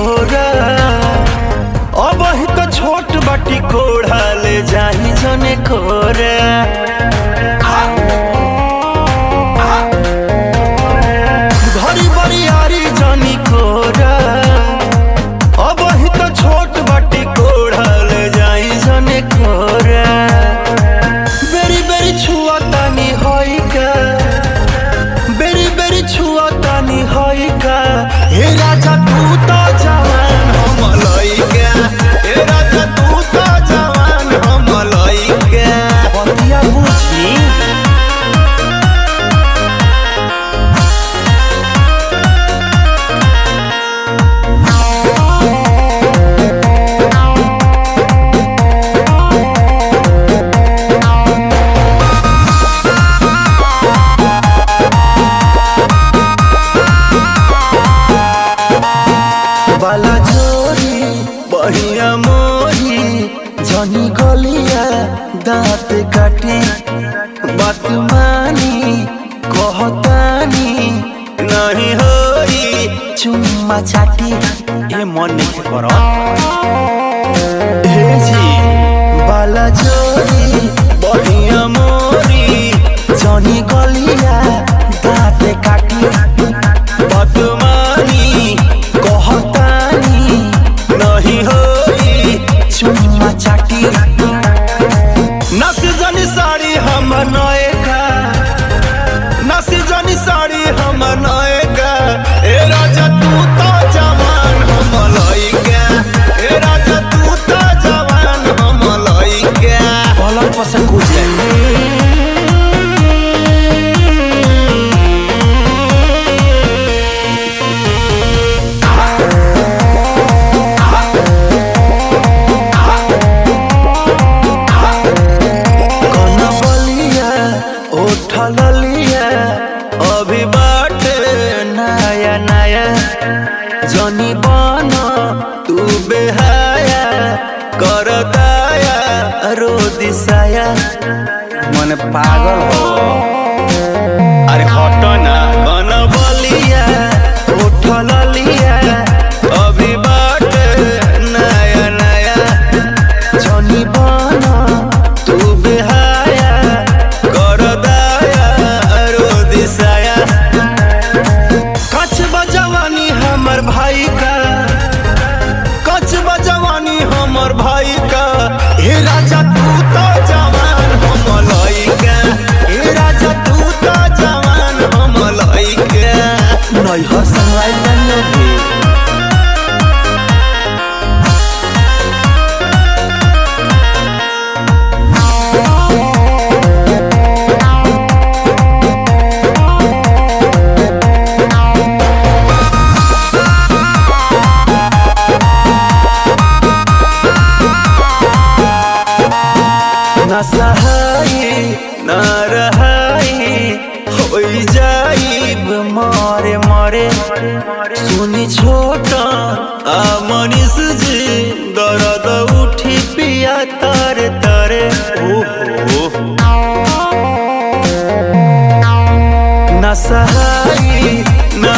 कोरा अब ही तो छोट बाटी कोढ़ा ले जाही जने कोरा घरी बरियारी जनी कोरा अब ही तो छोट बाटी कोढ़ा ले जाही जने कोरा बेरी बेरी छुआ तानी होई का बेरी बेरी छुआ तानी होई का हे राजा तू तो जवान हम लइका हे राजा तू तो जवान हम लइका बतिया बुझी बाला जोरी बहिया मोरी जनी गलिया दाँत काटी बात मानी कहतानी नहीं होई चुम्मा चाटी ए मन नहीं करो ए जी बाला जोरी बहिया मोरी जनी गलिया दाँत काटी बात मानी कहतानी नहीं होई चुम्मा चाटी नस जनी साड़ी हम नएगा नस जनी साड़ी हम नएगा ए राजा तू तो जवान हम लइका ए राजा तू तो जवान हम लइका पलंग पर से कूद जाए ललिया अभी बाटे नया नया जनी बना तू बेहाया कर दाया रो दिसाया मन पागल हो अरे हटो ना कन बलिया उठ ललिया अभी बाटे नया नया जनी बना तू बेहाया कर कच बजवानी हमर भाई का कच बजवानी हमर भाई का हे राजा तू तो जवान हम लइका हे राजा तू तो जवान हम लइका नहीं हो संगवाई नहीं ना सहाई ना रहाई होई जाइब मारे मारे सुनी छोटा आ मनीष जी दर्द उठी पिया तारे तारे ओहो ना सहाई ना